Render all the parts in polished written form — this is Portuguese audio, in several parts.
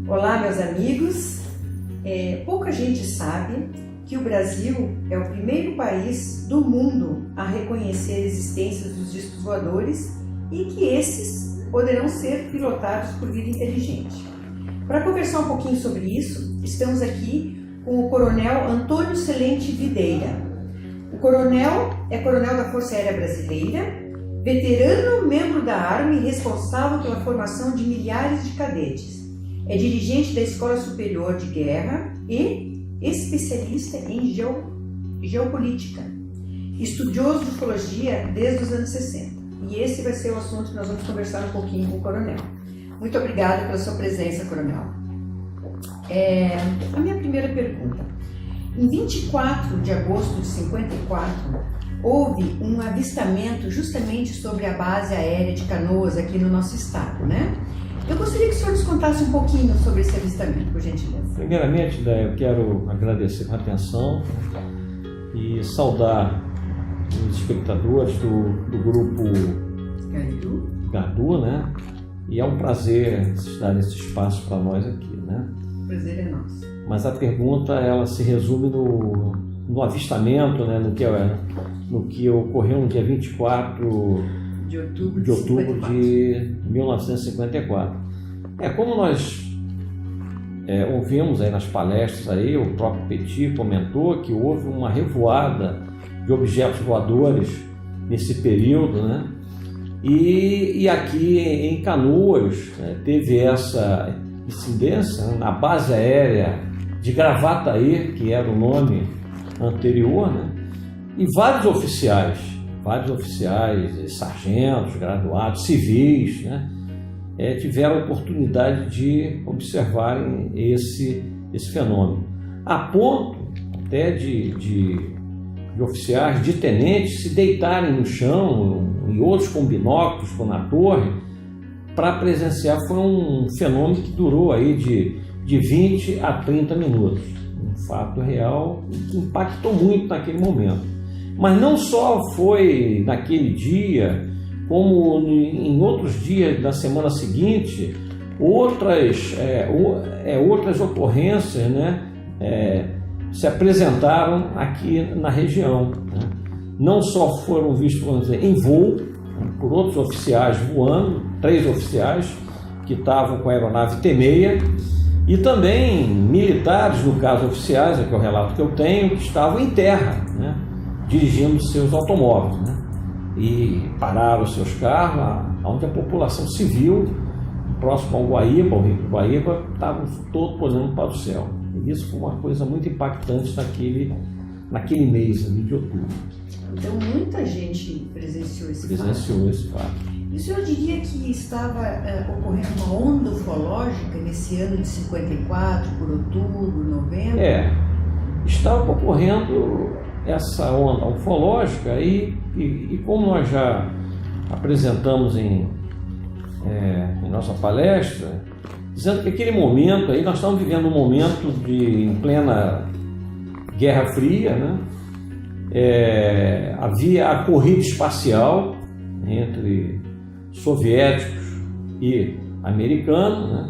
Olá, meus amigos. Pouca gente sabe que o Brasil é o primeiro país do mundo a reconhecer a existência dos discos voadores e que esses poderão ser pilotados por vida inteligente. Para conversar um pouquinho sobre isso, estamos aqui com o Coronel Antônio Celente Videira. O coronel é coronel da Força Aérea Brasileira, veterano membro da Arma e responsável pela formação de milhares de cadetes. É dirigente da Escola Superior de Guerra e especialista em geopolítica. Estudioso de ufologia desde os anos 60. E esse vai ser o assunto que nós vamos conversar um pouquinho com o coronel. Muito obrigada pela sua presença, coronel. A minha primeira pergunta. Em 24 de agosto de 54, houve um avistamento justamente sobre a base aérea de Canoas aqui no nosso estado, né? Eu gostaria que o senhor nos contasse um pouquinho sobre esse avistamento, por gentileza. Primeiramente, eu quero agradecer a atenção e saudar os espectadores do grupo Gadu, né? E é um prazer estar nesse espaço para nós aqui, né? O prazer é nosso. Mas a pergunta, ela se resume no avistamento, né? No que ocorreu no dia 24 de outubro de 1954. Como nós ouvimos aí nas palestras, aí, o próprio Petit comentou que houve uma revoada de objetos voadores nesse período, né? E aqui em Canoas teve essa incidência, né, na base aérea de Gravataí, que era o nome anterior, né? E vários oficiais, sargentos, graduados, civis, né? Tiveram a oportunidade de observarem esse fenômeno, a ponto até de oficiais, de tenentes se deitarem no chão e outros com binóculos na torre para presenciar. Foi um fenômeno que durou aí de 20 a 30 minutos, um fato real que impactou muito naquele momento. Mas não só foi naquele dia, como em outros dias da semana seguinte, outras ocorrências, né, se apresentaram aqui na região, né? Não só foram vistos, vamos dizer, em voo, por outros oficiais voando, 3 oficiais que estavam com a aeronave T-6, e também militares, no caso oficiais, é o relato que eu tenho, que estavam em terra, né, dirigindo seus automóveis, né, e pararam seus carros, onde a população civil, próximo ao Guaíba, ao Rio Guaíba, estavam todos olhando para o céu. E isso foi uma coisa muito impactante naquele mês ali de outubro. Então muita gente presenciou esse fato. E o senhor diria que estava ocorrendo uma onda ufológica nesse ano de 54, por outubro, novembro? Estava ocorrendo essa onda ufológica e como nós já apresentamos em nossa palestra, dizendo que aquele momento aí, nós estamos vivendo um momento em plena Guerra Fria, né? Havia a corrida espacial entre soviéticos e americanos, né?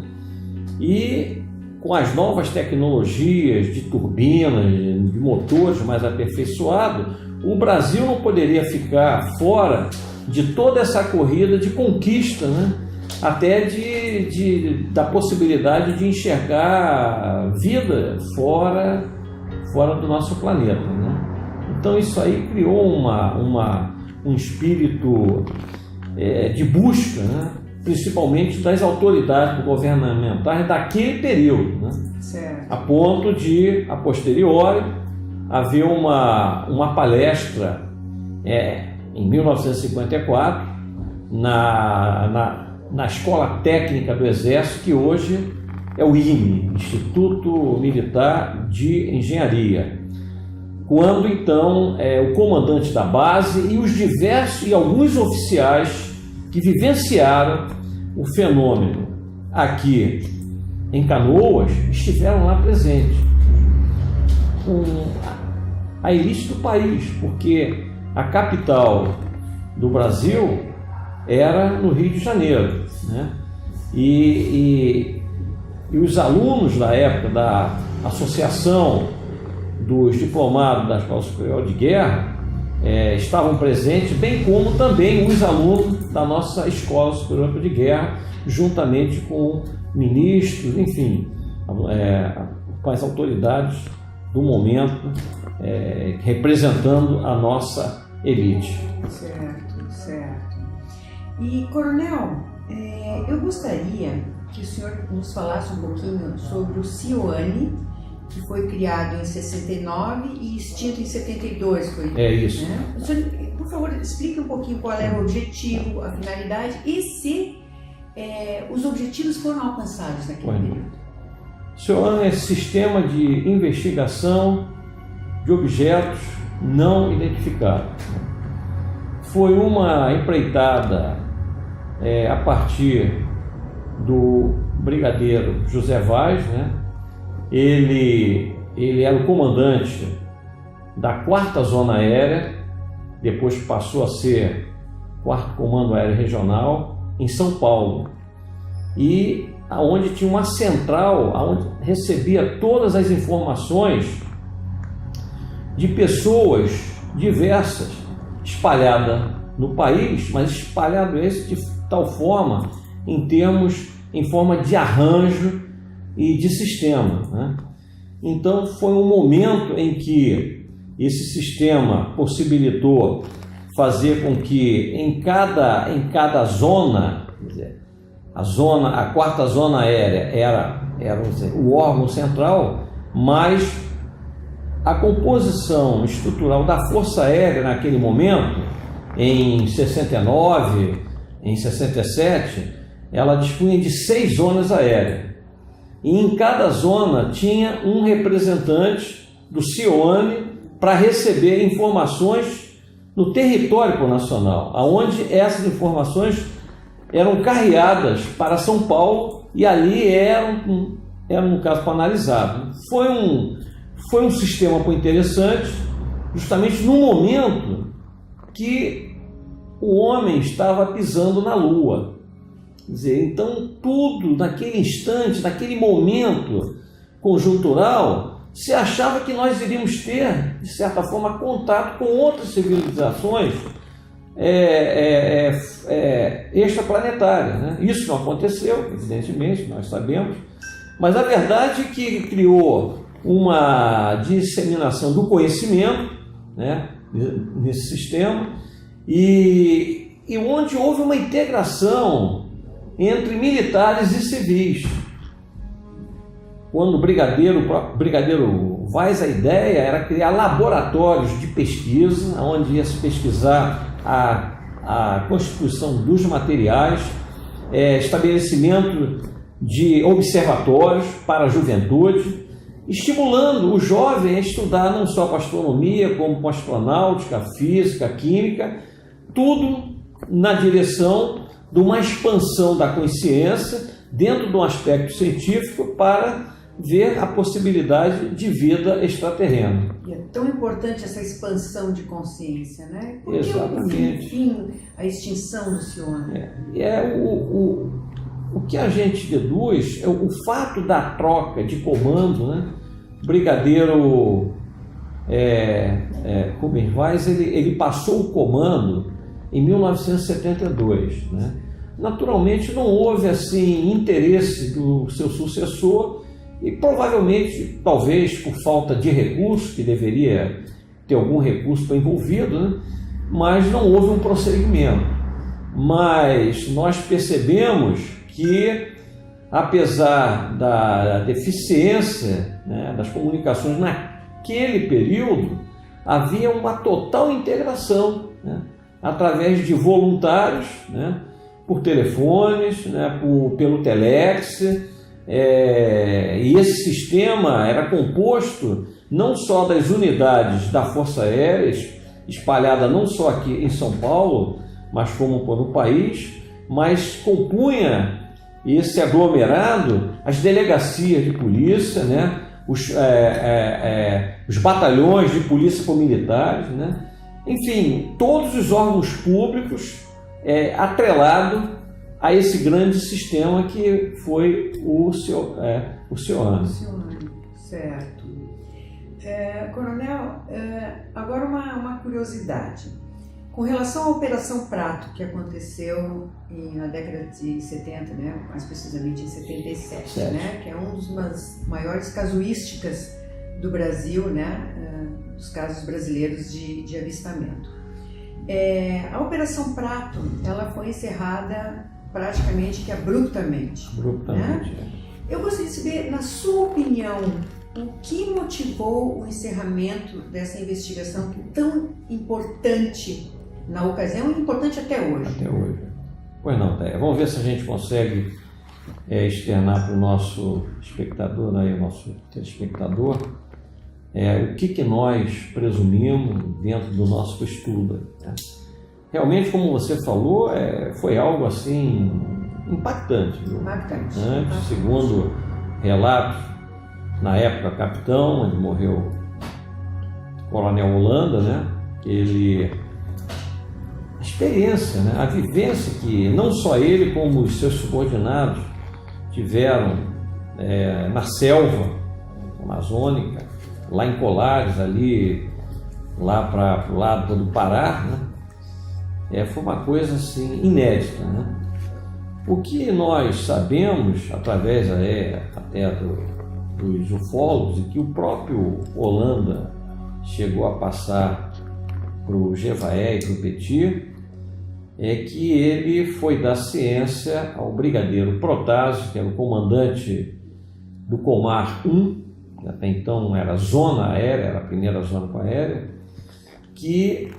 E com as novas tecnologias de turbinas, de motores mais aperfeiçoados, o Brasil não poderia ficar fora de toda essa corrida de conquista, né? Até da possibilidade de enxergar vida fora do nosso planeta, né? Então isso aí criou um espírito de busca, né? Principalmente das autoridades governamentais daquele período, né? Certo. A ponto de, a posteriori, haver uma palestra em 1954 na Escola Técnica do Exército, que hoje é o IME, Instituto Militar de Engenharia, quando então o comandante da base e os diversos e alguns oficiais que vivenciaram o fenômeno aqui em Canoas estiveram lá presentes, com a elite do país, porque a capital do Brasil era no Rio de Janeiro, né? E e os alunos da época da Associação dos Diplomados da Escola Superior de Guerra estavam presentes, bem como também os alunos da nossa Escola Superior de Guerra, juntamente com ministros, enfim, com as autoridades do momento, representando a nossa elite. Certo, certo. E, Coronel, eu gostaria que o senhor nos falasse um pouquinho sobre o CIOANI, que foi criado em 69 e extinto em 72. É isso. Né? O senhor, por favor, explique um pouquinho qual era o objetivo, a finalidade e se os objetivos foram alcançados naquele período. O CIOANI é Sistema de Investigação de Objetos Não Identificados. Foi uma empreitada a partir do brigadeiro José Vaz, né? Ele era o comandante da 4ª Zona Aérea, depois passou a ser 4º Comando Aéreo Regional em São Paulo, e aonde tinha uma central onde recebia todas as informações de pessoas diversas espalhadas no país, mas espalhado esse de tal forma em forma de arranjo e de sistema, né? Então foi um momento em que esse sistema possibilitou fazer com que em cada zona, quer dizer, a 4ª Zona Aérea era o órgão central, mas a composição estrutural da Força Aérea naquele momento, em 69, em 67, ela dispunha de 6 zonas aéreas. E em cada zona tinha um representante do CIOANI para receber informações no território nacional, aonde essas informações eram carreadas para São Paulo e ali eram no caso para analisar. Foi um sistema interessante, justamente no momento que o homem estava pisando na Lua. Quer dizer, então tudo naquele instante, naquele momento conjuntural, se achava que nós iríamos ter, de certa forma, contato com outras civilizações extraplanetárias, né? Isso não aconteceu, evidentemente, nós sabemos, mas a verdade é que criou uma disseminação do conhecimento, né, nesse sistema, e onde houve uma integração entre militares e civis. Quando o brigadeiro Vaz, a ideia era criar laboratórios de pesquisa, onde ia se pesquisar a constituição dos materiais, estabelecimento de observatórios para a juventude, estimulando o jovem a estudar não só com astronomia, como com astronáutica, física, química, tudo na direção de uma expansão da consciência dentro de um aspecto científico para ver a possibilidade de vida extraterrena. E é tão importante essa expansão de consciência, né? Porque exatamente. Enfim, a extinção do CIOANI. O que a gente deduz é o fato da troca de comando, né? O brigadeiro Rubens Vaz, ele passou o comando em 1972, né? Naturalmente não houve assim interesse do seu sucessor e provavelmente, talvez por falta de recurso, que deveria ter algum recurso envolvido, né? Mas não houve um prosseguimento. Mas nós percebemos que, apesar da deficiência, né, das comunicações naquele período, havia uma total integração, né, através de voluntários, né, por telefones, né, pelo telex, e esse sistema era composto não só das unidades da Força Aérea, espalhada não só aqui em São Paulo, mas como no país, mas compunha esse aglomerado as delegacias de polícia, né, os batalhões de polícia militares, né, enfim, todos os órgãos públicos atrelados a esse grande sistema que foi o Cione. Certo. Coronel, agora uma curiosidade. Com relação à Operação Prato, que aconteceu na década de 70, né? Mais precisamente em 77, né? Que é uma das maiores casuísticas do Brasil, né? Dos casos brasileiros de avistamento. A Operação Prato, ela foi encerrada praticamente que abruptamente. Abruptamente. Né? Eu gostaria de saber, na sua opinião, o que motivou o encerramento dessa investigação que é tão importante na ocasião e importante até hoje? Até hoje. Pois não, Téia. Vamos ver se a gente consegue externar para o nosso espectador, né, o nosso telespectador, o que nós presumimos dentro do nosso estudo. Né? Realmente, como você falou, foi algo assim impactante. Viu? Impactante. Segundo relatos, na época capitão, onde morreu o Coronel Holanda, né? A experiência, né? A vivência que não só ele como os seus subordinados tiveram na selva amazônica, lá em Colares, ali, lá para o lado do Pará, né? Foi uma coisa assim inédita, né? O que nós sabemos através até dos ufólogos e que o próprio Holanda chegou a passar para o Jevaé e para o Petit é que ele foi dar ciência ao brigadeiro Protásio, que era o comandante do Comar 1, que até então era zona aérea, era a primeira zona aérea, que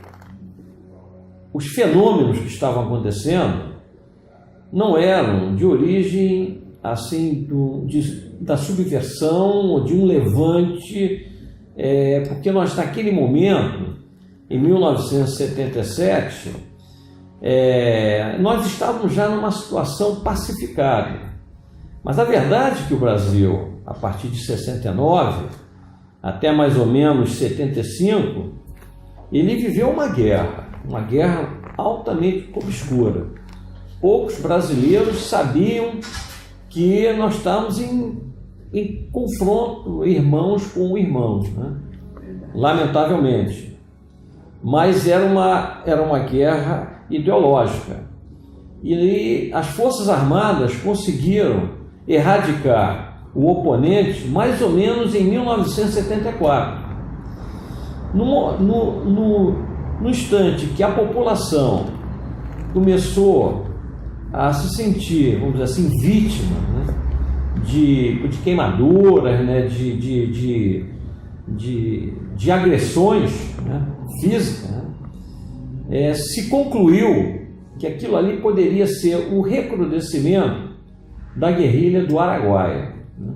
os fenômenos que estavam acontecendo não eram de origem assim da subversão ou de um levante, porque nós naquele momento, em 1977, nós estávamos já numa situação pacificada. Mas a verdade é que o Brasil, a partir de 69 até mais ou menos 75, ele viveu uma guerra altamente obscura. Poucos brasileiros sabiam que nós estávamos em confronto, irmãos com irmãos, né? Lamentavelmente. Mas era uma guerra ideológica. E as Forças Armadas conseguiram erradicar o oponente mais ou menos em 1974. No instante que a população começou a se sentir, vamos dizer assim, vítima, né, de queimaduras, né, de agressões, né, físicas, né, se concluiu que aquilo ali poderia ser o recrudescimento da guerrilha do Araguaia. Né?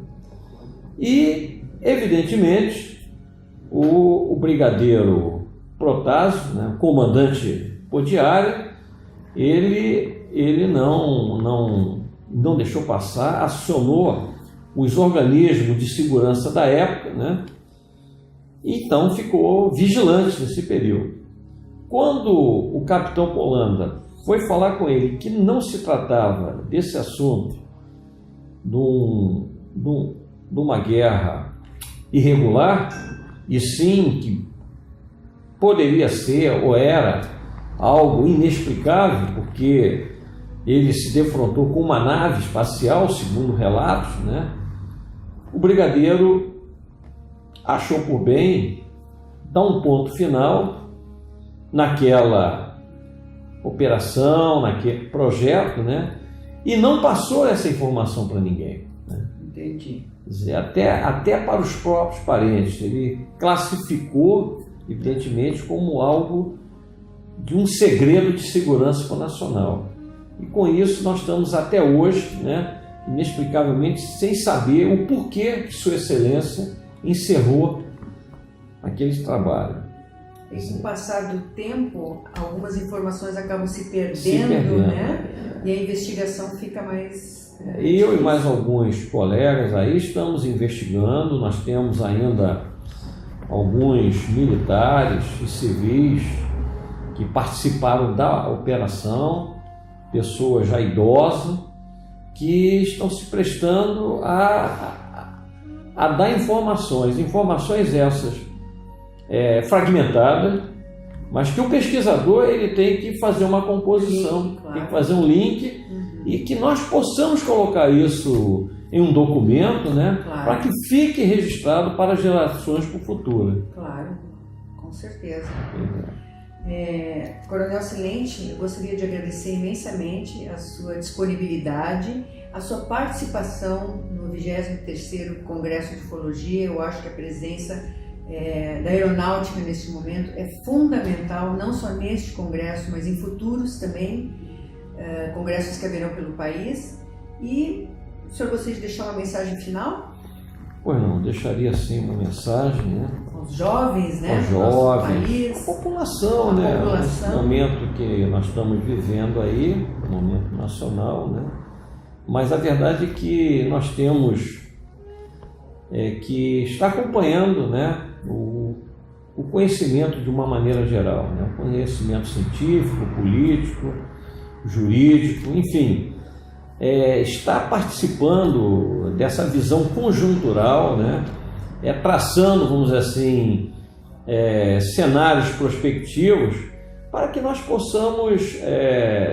E, evidentemente, o brigadeiro Protásio, né, o comandante Podiário, ele não deixou passar, acionou os organismos de segurança da época, né? Então ficou vigilante nesse período. Quando o capitão Holanda foi falar com ele que não se tratava desse assunto de uma guerra irregular, e sim que poderia ser ou era algo inexplicável, porque ele se defrontou com uma nave espacial, segundo relatos, né? O brigadeiro achou por bem dar um ponto final naquela operação, naquele projeto, né? E não passou essa informação para ninguém, né? Entendi. Quer dizer, até para os próprios parentes, ele classificou, evidentemente, como algo de um segredo de segurança nacional. E com isso nós estamos até hoje, né, inexplicavelmente, sem saber o porquê que Sua Excelência encerrou aquele trabalho. E com o passar do tempo, algumas informações acabam se perdendo, né? E a investigação fica mais... Eu e mais alguns colegas aí estamos investigando, nós temos ainda alguns militares e civis que participaram da operação, pessoa já idosa, que estão se prestando a dar informações essas fragmentadas, mas que o pesquisador ele tem que fazer uma composição, claro. Tem que fazer um link, e que nós possamos colocar isso em um documento, né, claro. Para que fique registrado para gerações para o futuro. Claro, com certeza. Coronel Silente, eu gostaria de agradecer imensamente a sua disponibilidade, a sua participação no 23º Congresso de Ufologia. Eu acho que a presença da aeronáutica neste momento é fundamental, não só neste congresso, mas em futuros também, congressos que haverão pelo país. E o senhor gostaria de deixar uma mensagem final? Pois não, deixaria sim uma mensagem, né? Aos jovens, né? Aos jovens, país, a população, né? Esse momento que nós estamos vivendo aí, momento nacional, né? Mas a verdade é que nós temos que estar acompanhando, né? O conhecimento de uma maneira geral, né? O conhecimento científico, político, jurídico, enfim. Está participando dessa visão conjuntural, né? Traçando, vamos dizer assim, cenários prospectivos para que nós possamos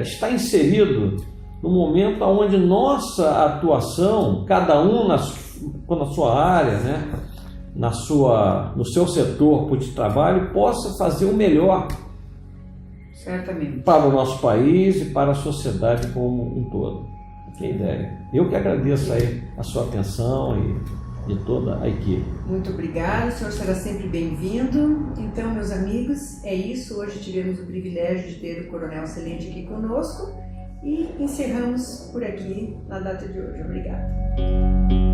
estar inserido no momento onde nossa atuação, cada um na sua área, né? No seu setor de trabalho, possa fazer o melhor. Certamente. Para o nosso país e para a sociedade como um todo. Que ideia. Eu que agradeço aí a sua atenção e de toda a equipe. Muito obrigada, o senhor será sempre bem-vindo. Então, meus amigos, é isso. Hoje tivemos o privilégio de ter o Coronel Silente aqui conosco e encerramos por aqui na data de hoje. Obrigada.